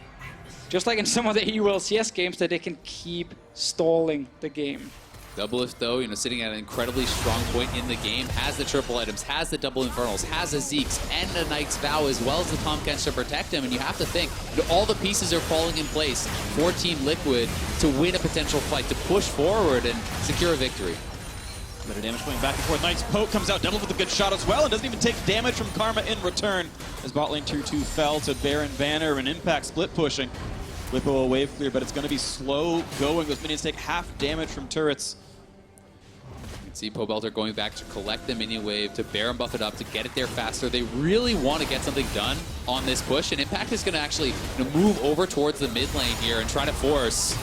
just like in some of the EULCS games, that they can keep stalling the game. DoubleLift, though, sitting at an incredibly strong point in the game, has the triple items, has the double Infernals, has a Zeke's and a Knight's Vow, as well as the Tahm Kench to protect him. And you have to think, all the pieces are falling in place for Team Liquid to win a potential fight, to push forward and secure a victory. Better damage going back and forth. Knight's Poke comes out, DoubleLift with a good shot as well, and doesn't even take damage from Karma in return. As bot lane tier 2 fell to Baron Banner and Impact split pushing. Bwipo a wave clear, but it's going to be slow going. Those minions take half damage from turrets. See Pobelter going back to collect the minion wave, to Baron buff it up, to get it there faster. They really want to get something done on this push, and Impact is going to actually move over towards the mid lane here and try to force.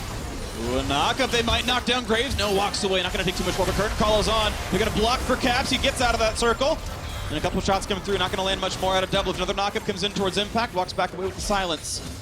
Ooh, a knock-up. They might knock down Graves. No, walks away. Not going to take too much more. But Curtain Call is on. They're going to block for Caps. He gets out of that circle. And a couple shots coming through. Not going to land much more out of DoubleLift. Another knock-up comes in towards Impact. Walks back away with the silence.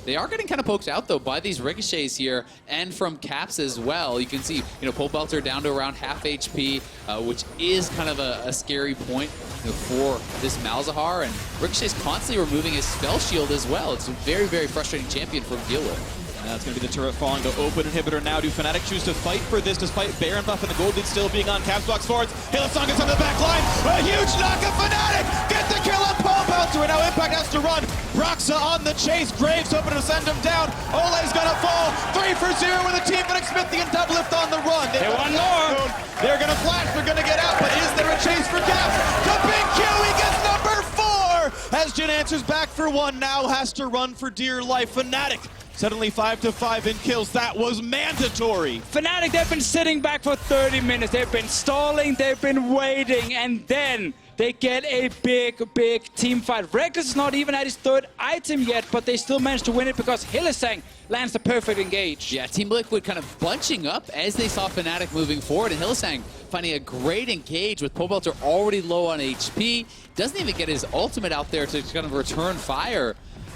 They are getting kind of poked out, though, by these ricochets here, and from Caps as well. You can see, Pobelter down to around half HP, which is kind of a scary point for this Malzahar, and Ricochet's constantly removing his spell shield as well. It's a very, very frustrating champion for him to deal with. That's going to be the turret falling to open inhibitor now. Do Fnatic choose to fight for this despite Baron buff and the gold lead still being on? Caps blocks forwards. Hylissang gets on the back line. A huge knock of Fnatic. Get the kill on Pobelter, and now Impact has to run. Broxah on the chase. Graves hoping to send him down. Olleh's going to fall. 3 for 0 with a team for Xmithie and DoubleLift on the run. They want more. They're going to flash. They're going to get out, but is there a chase for Caps? The big Q. He gets number 4. As Jhin answers back for 1. Now has to run for dear life. Fnatic suddenly 5-5 in kills. That was mandatory. Fnatic, they've been sitting back for 30 minutes. They've been stalling, they've been waiting, and then they get a big, big team fight. Rekkles is not even at his 3rd item yet, but they still managed to win it because Hylissang lands the perfect engage. Yeah, Team Liquid kind of bunching up as they saw Fnatic moving forward, and Hylissang finding a great engage with Pobelter already low on HP. Doesn't even get his ultimate out there to kind of return fire.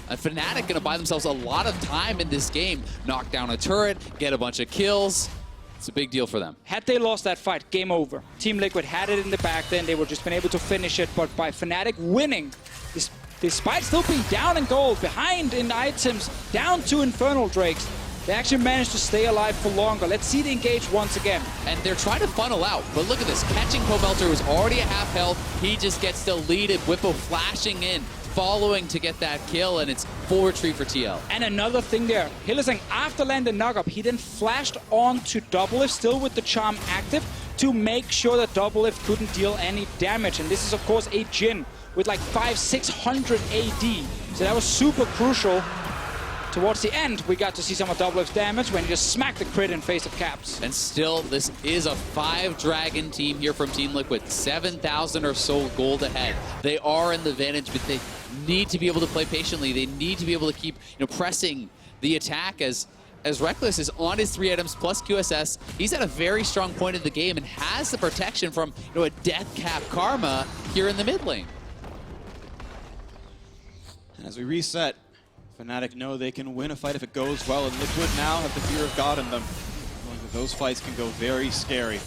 And Fnatic going to buy themselves a lot of time in this game. Knock down a turret, get a bunch of kills. It's a big deal for them. Had they lost that fight, game over. Team Liquid had it in the back then. They would just been able to finish it. But by Fnatic winning, despite still being down in gold, behind in items, down 2 Infernal Drakes, they actually managed to stay alive for longer. Let's see the engage once again. And they're trying to funnel out. But look at this. Catching Pobelter, who's already at half health. He just gets deleted. Bwipo flashing in, following to get that kill, and it's full retreat for TL. And another thing there, Hylissang, after landing knock-up, he then flashed on to DoubleLift, still with the charm active, to make sure that DoubleLift couldn't deal any damage. And this is, of course, a Jhin with like 500-600 AD. So that was super crucial. Towards the end, we got to see some of DoubleLift's damage when he just smacked the crit in face of Caps. And still, this is a 5-dragon team here from Team Liquid. 7,000 or so gold ahead. They are in the advantage, but they need to be able to play patiently. They need to be able to keep pressing the attack as Rekkles is on his 3 items plus QSS. He's at a very strong point in the game and has the protection from a death cap Karma here in the mid lane. And as we reset, Fnatic know they can win a fight if it goes well, and Liquid now have the fear of God in them. Those fights can go very scary.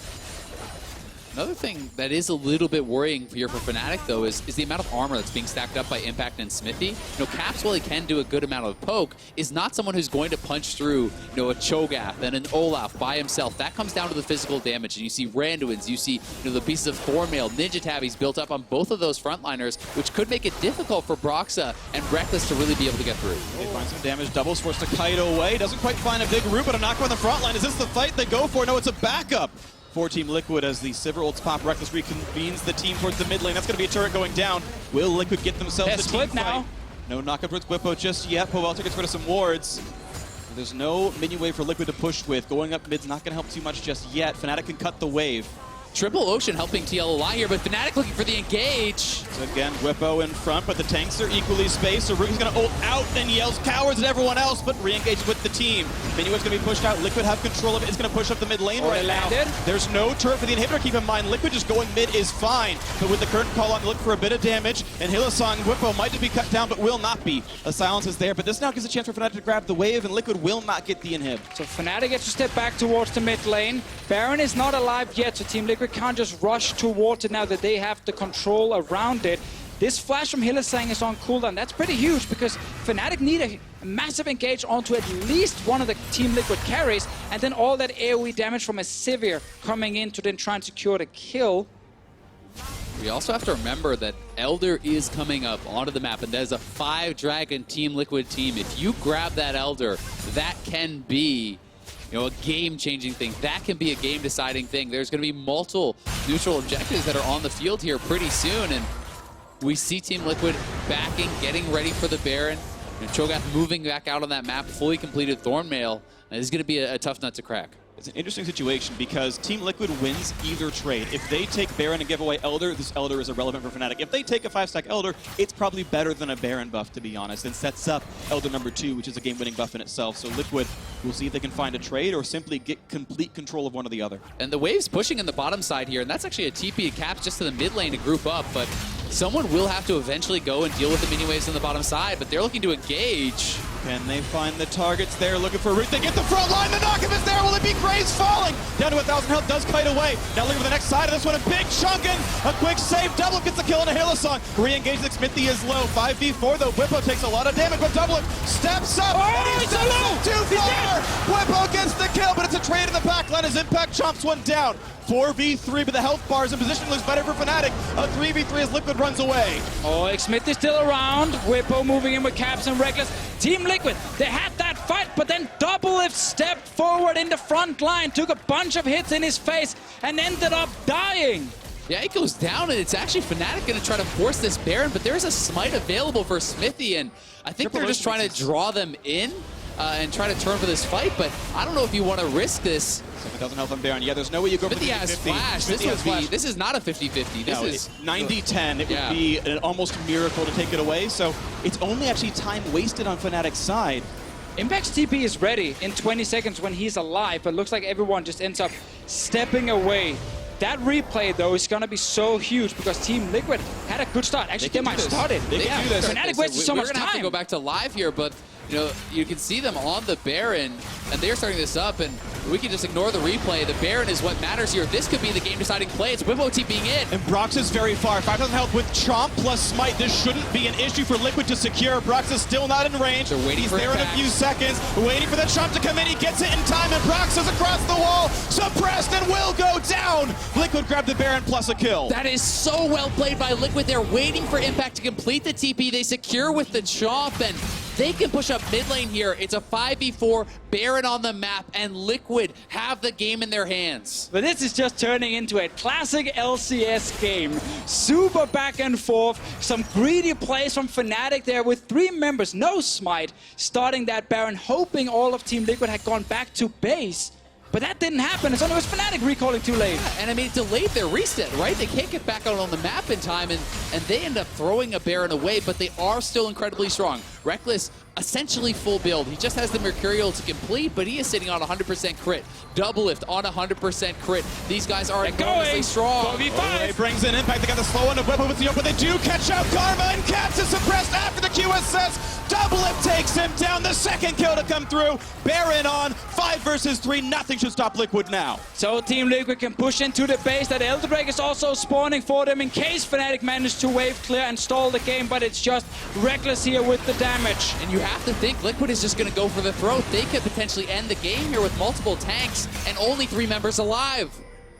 Another thing that is a little bit worrying here for Fnatic, though, is the amount of armor that's being stacked up by Impact and Xmithie. You know, Caps, while he can do a good amount of poke, is not someone who's going to punch through, you know, a Cho'Gath and an Olaf by himself. That comes down to the physical damage. And you see Randuins, you see, you know, the pieces of Thornmail, Ninja Tabbies built up on both of those frontliners, which could make it difficult for Broxah and Rekkles to really be able to get through. They find some damage. Double's forced to kite away. Doesn't quite find a big root, but a knock on the front line. Is this the fight they go for? No, it's a backup for Team Liquid as the Sivir ults pop. Rekkles reconvenes the team towards the mid lane. That's going to be a turret going down. Will Liquid get themselves a team now. fight? No knock up towards Bwipo just yet. Pobelter gets rid of some wards. There's no minion wave for Liquid to push with. Going up mid's not going to help too much just yet. Fnatic can cut the wave. Triple Ocean helping TL Olleh here, but Fnatic looking for the engage. So again, Bwipo in front, but the tanks are equally spaced, so Rookie's going to ult out and yells cowards at everyone else, but re-engages with the team. Minuet's going to be pushed out. Liquid have control of it. It's going to push up the mid lane right now. There's no turret for the inhibitor. Keep in mind, Liquid just going mid is fine, but with the current call on, look for a bit of damage, and Hylissang Bwipo might just be cut down, but will not be. A silence is there, but this now gives a chance for Fnatic to grab the wave, and Liquid will not get the inhib. So Fnatic gets to step back towards the mid lane. Baron is not alive yet, so Team Liquid can't just rush towards it now that they have the control around it. This flash from Hylissang is on cooldown. That's pretty huge because Fnatic need a massive engage onto at least one of the Team Liquid carries, and then all that AoE damage from a Sivir coming in to then try and secure the kill. We also have to remember that Elder is coming up onto the map, and there's a 5-dragon Team Liquid team. If you grab that Elder, that can be, you know, a game-changing thing. That can be a game-deciding thing. There's going to be multiple neutral objectives that are on the field here pretty soon, and we see Team Liquid backing, getting ready for the Baron. You know, Cho'Gath moving back out on that map, fully completed Thornmail. This is going to be a tough nut to crack. It's an interesting situation because Team Liquid wins either trade. If they take Baron and give away Elder, this Elder is irrelevant for Fnatic. If they take a 5-stack Elder, it's probably better than a Baron buff, to be honest, and sets up Elder number 2, which is a game-winning buff in itself. So Liquid will see if they can find a trade or simply get complete control of one or the other. And the wave's pushing in the bottom side here, and that's actually a TP to Caps just to the mid lane to group up, but someone will have to eventually go and deal with the mini waves on the bottom side, but they're looking to engage. Can they find the targets there? Looking for a root. They get the front line. The knock-up is there. Will it be Graves falling? Down to 1,000 health. Does kite away. Now looking for the next side of this one. A big chunkin'. A quick save. Double gets the kill into Hylissang. Re-engage. Xmithie is low. 5v4 though. Bwipo takes a lot of damage, but DoubleLift steps up. Oh, He's too far. Bwipo gets the kill, but it's a trade in the back line as Impact chomps one down. 4v3, but the health bars and position looks better for Fnatic. A 3v3 as Liquid runs away. Oh, Xmithie is still around. Bwipo moving in with Caps and Rekkles. Team Liquid, they had that fight, but then DoubleLift stepped forward in the front line, took a bunch of hits in his face, and ended up dying. Yeah, it goes down, and it's actually Fnatic going to try to force this Baron, but there's a smite available for Xmithie, and I think they're just trying to draw them in and try to turn for this fight, but I don't know if you want to risk this. 7,000 health on Baron. Yeah, there's no way you go for the 50-50. has flash. This is not a 50-50. This is 90-10. It would be an almost miracle to take it away, so it's only actually time wasted on Fnatic's side. Impact's TP is ready in 20 seconds when he's alive, but looks like everyone just ends up stepping away. That replay, though, is going to be so huge because Team Liquid had a good start. Actually, they might have started. They can do this. Fnatic wasted so much time. We're going to have to go back to live here, but you know, you can see them on the Baron, and they're starting this up, and we can just ignore the replay. The Baron is what matters here. This could be the game-deciding play. It's Bwipo TPing in. And Broxah's very far. 5,000 health with Chomp plus Smite. This shouldn't be an issue for Liquid to secure. Broxah's still not in range. They're waiting for He's there in a few seconds, waiting for the Chomp to come in. He gets it in time, and Broxah's across the wall, suppressed, and will go down. Liquid grabbed the Baron plus a kill. That is so well played by Liquid. They're waiting for Impact to complete the TP. They secure with the Chomp, and they can push up mid lane here. It's a 5v4, Baron on the map, and Liquid have the game in their hands. But this is just turning into a classic LCS game. Super back and forth. Some greedy plays from Fnatic there with 3 members, no Smite, starting that Baron, hoping all of Team Liquid had gone back to base. But that didn't happen. It's only Fnatic recalling too late. Yeah, and I mean, it delayed their reset, right? They can't get back out on the map in time, and they end up throwing a Baron away, but they are still incredibly strong. Rekkles, essentially full build. He just has the Mercurial to complete, but he is sitting on 100% crit. DoubleLift on 100% crit. These guys are enormously strong. Olleh brings in Impact. They got the slow one of Bwipo with the open. They do catch out Karma, and Caps is suppressed after the QSS. DoubleLift takes him down. The second kill to come through. Baron on 5 versus 3. Nothing should stop Liquid now. So Team Liquid can push into the base. That Elder Drake is also spawning for them in case Fnatic managed to wave clear and stall the game, but it's just Rekkles here with the damage. And you have to think Liquid is just going to go for the throat. They could potentially end the game here with multiple tanks and only 3 members alive.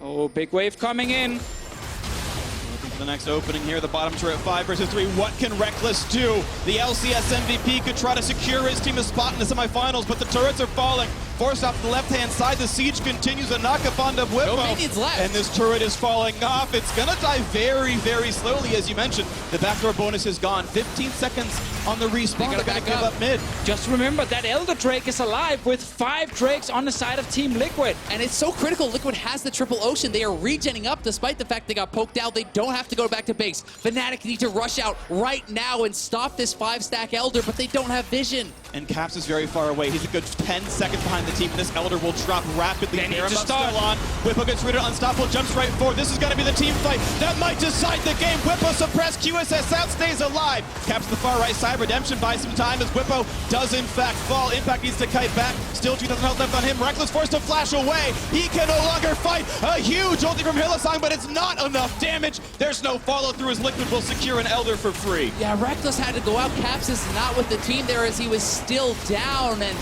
Oh, big wave coming in. Looking for the next opening here. The bottom turret 5 versus 3. What can Rekkles do? The LCS MVP could try to secure his team a spot in the semifinals, but the turrets are falling. Forced off the left-hand side. The siege continues to knock up on Bwipo. No minions left. And this turret is falling off. It's going to die very, very slowly, as you mentioned. The backdoor bonus is gone. 15 seconds on the respawn. They're going to give up mid. Just remember that Elder Drake is alive with 5 Drakes on the side of Team Liquid. And it's so critical. Liquid has the triple ocean. They are regenning up despite the fact they got poked out. They don't have to go back to base. Fnatic need to rush out right now and stop this 5-stack Elder, but they don't have vision. And Caps is very far away. He's a good 10 seconds behind the team. This Elder will drop rapidly. They need to Still start. on. Bwipo gets rid of Unstoppable, jumps right forward. This is going to be the team fight that might decide the game. Bwipo suppressed, QSS out, stays alive. Caps the far right side. Redemption buys some time as Bwipo does in fact fall. Impact needs to kite back. Still 2,000 health left on him. Rekkles forced to flash away. He can no longer fight. A huge ulti from Hylissang, but it's not enough damage. There's no follow through as Liquid will secure an Elder for free. Yeah, Rekkles had to go out. Caps is not with the team there as he was still down. And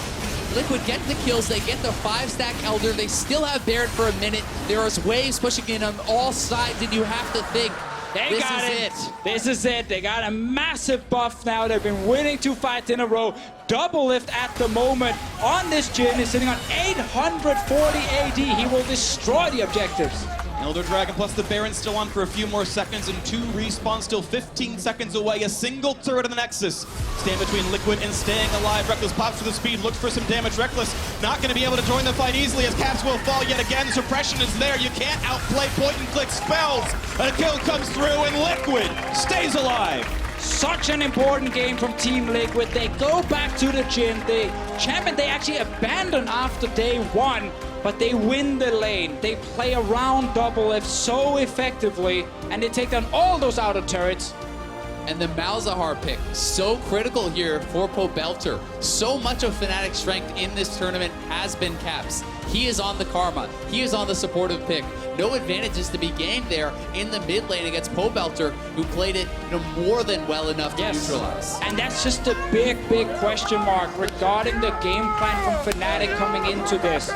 Liquid get the kills, they get the 5-stack Elder, they still have Baron for a minute. There is waves pushing in on all sides, and you have to think, this is it. This is it. They got a massive buff now. They've been winning 2 fights in a row. DoubleLift at the moment on this Jhin is sitting on 840 AD. He will destroy the objectives. Elder Dragon plus the Baron still on for a few more seconds, and 2 respawns still 15 seconds away. A single turret in the Nexus. Stand between Liquid and staying alive. Rekkles pops for the speed, looks for some damage. Rekkles not going to be able to join the fight easily as Caps will fall yet again. Suppression is there. You can't outplay point-and-click spells. A kill comes through, and Liquid stays alive. Such an important game from Team Liquid. They go back to the Jhin. The champion they actually abandoned after day 1. But they win the lane. They play around DoubleLift so effectively, and they take down all those outer turrets. And the Malzahar pick, so critical here for Pobelter. So much of Fnatic's strength in this tournament has been Caps. He is on the Karma. He is on the supportive pick. No advantages to be gained there in the mid lane against Pobelter, who played it more than well enough to neutralize. And that's just a big, big question mark regarding the game plan from Fnatic coming into this.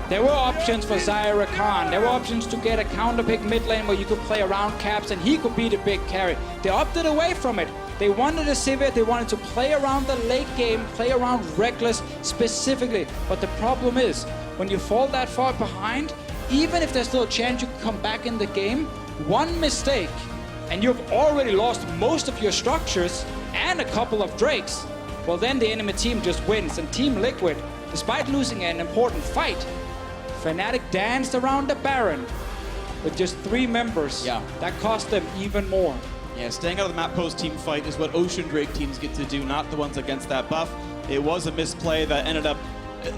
There were options for Rakan. There were options to get a counter pick mid lane where you could play around Caps and he could be the big carry. They opted away from it. They wanted a Sivir, they wanted to play around the late game, play around Rekkles specifically. But the problem is, when you fall that far behind, even if there's still a chance you can come back in the game, one mistake and you've already lost most of your structures and a couple of Drakes. Well, then the enemy team just wins. And Team Liquid, despite losing an important fight, Fnatic danced around the Baron with just 3 members. Yeah. That cost them even more. Yeah, staying out of the map post team fight is what Ocean Drake teams get to do, not the ones against that buff. It was a misplay that ended up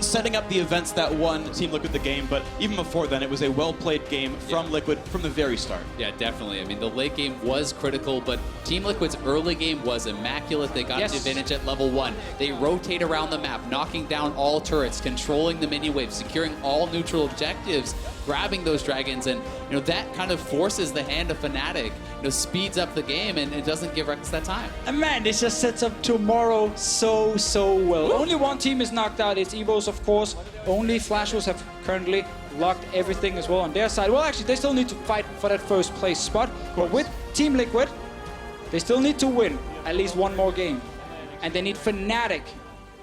setting up the events that won Team Liquid the game, but even before then, it was a well-played game from Liquid from the very start. Yeah, definitely. I mean, the late game was critical, but Team Liquid's early game was immaculate. They got an advantage at level 1. They rotate around the map, knocking down all turrets, controlling the mini waves, securing all neutral objectives, grabbing those dragons, and that kind of forces the hand of Fnatic, speeds up the game, and it doesn't give Rekkles that time. And man, this just sets up tomorrow so well. Only one team is knocked out. It's Evos, of course. Only Flashers have currently locked everything as well on their side. Well, actually, they still need to fight for that first place spot. But with Team Liquid, they still need to win at least one more game. And they need Fnatic,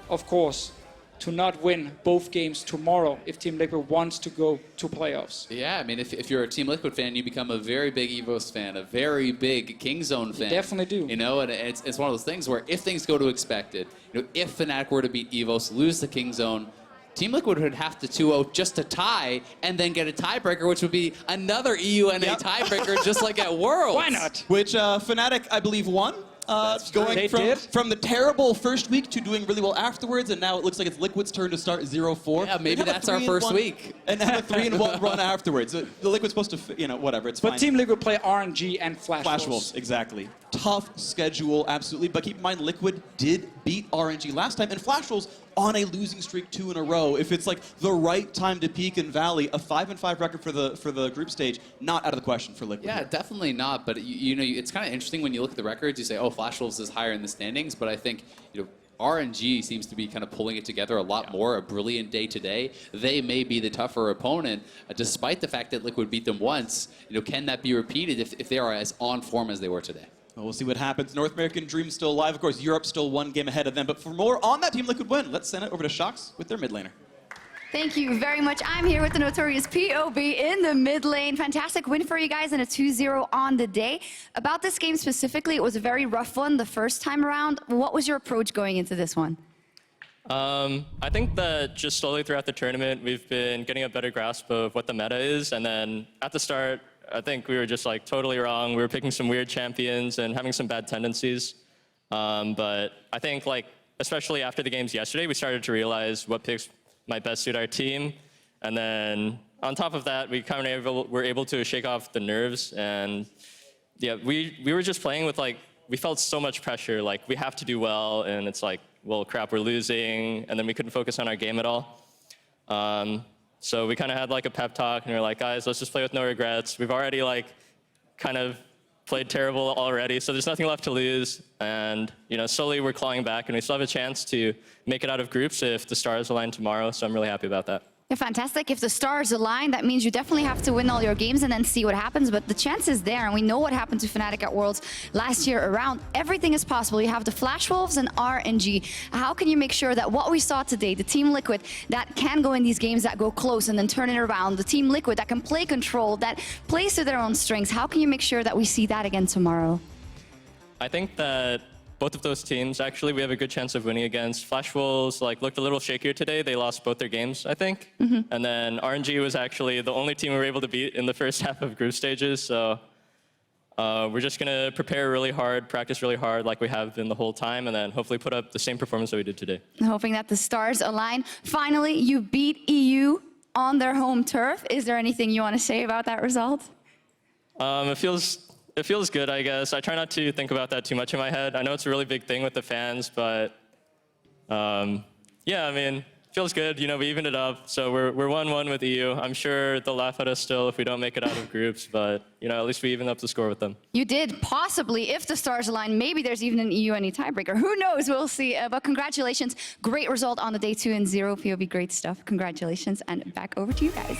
of course, to not win both games tomorrow if Team Liquid wants to go to playoffs. Yeah, I mean, if you're a Team Liquid fan, you become a very big EVOS fan, a very big Kingzone fan. You definitely do. And it's one of those things where if things go to expected, if Fnatic were to beat EVOS, lose the Kingzone, Team Liquid would have to 2-0 just to tie, and then get a tiebreaker, which would be another EUNA tiebreaker, just like at Worlds. Why not? Which Fnatic, I believe, won. Going They did? from the terrible first week to doing really well afterwards, and now it looks like it's Liquid's turn to start 0-4. Yeah, maybe that's our first week. And have a 3-1 run afterwards. The Liquid's supposed to, whatever, it's fine. But Team Liquid play RNG and Flash Wolves, exactly. Tough schedule, absolutely. But keep in mind, Liquid did beat RNG last time, and Flash Wolves on a losing streak 2 in a row. If it's like the right time to peak in Valley, a 5-5 record for the group stage, not out of the question for Liquid. Yeah, definitely not. But it's kind of interesting when you look at the records. You say, oh, Flash Wolves is higher in the standings, but I think RNG seems to be kind of pulling it together a lot more. A brilliant day today. They may be the tougher opponent, despite the fact that Liquid beat them once. Can that be repeated if they are as on form as they were today? Well, we'll see what happens. North American Dream still alive. Of course, Europe still 1 game ahead of them. But for more on that Team Liquid win, let's send it over to Shox with their mid laner. Thank you very much. I'm here with the notorious POB in the mid lane. Fantastic win for you guys and a 2-0 on the day. About this game specifically, it was a very rough one the first time around. What was your approach going into this one? I think that just slowly throughout the tournament, we've been getting a better grasp of what the meta is. And then at the start, I think we were just like totally wrong. We were picking some weird champions and having some bad tendencies. But I think especially after the games yesterday, we started to realize what picks might best suit our team. And then on top of that, we kind of were able to shake off the nerves. And yeah, we were just playing with we felt so much pressure. We have to do well. And it's well, crap, we're losing. And then we couldn't focus on our game at all. So we kind of had a pep talk, and we were like, guys, let's just play with no regrets. We've already kind of played terrible already, so there's nothing left to lose. And slowly we're clawing back, and we still have a chance to make it out of groups if the stars align tomorrow. So I'm really happy about that. Yeah, fantastic. If the stars align, that means you definitely have to win all your games and then see what happens. But the chance is there, and we know what happened to Fnatic at Worlds last year around. Everything is possible. You have the Flash Wolves and RNG. How can you make sure that what we saw today, the Team Liquid that can go in these games that go close and then turn it around, the Team Liquid that can play control, that plays to their own strengths, how can you make sure that we see that again tomorrow? I think that both of those teams, actually, we have a good chance of winning against. Flash Wolves looked a little shakier today. They lost both their games, I think. And then RNG was actually the only team we were able to beat in the first half of group stages. So we're just going to prepare really hard, practice really hard like we have been the whole time, and then hopefully put up the same performance that we did today. Hoping that the stars align. Finally, you beat EU on their home turf. Is there anything you want to say about that result? It feels good, I guess. I try not to think about that too much in my head. I know it's a really big thing with the fans, but yeah, I mean, it feels good. We evened it up, so we're 1-1 with EU. I'm sure they'll laugh at us still if we don't make it out of groups, but at least we evened up the score with them. You did, possibly, if the stars align. Maybe there's even an EU any tiebreaker. Who knows? We'll see. But congratulations. Great result on the day 2-0. POB, great stuff. Congratulations, and back over to you guys.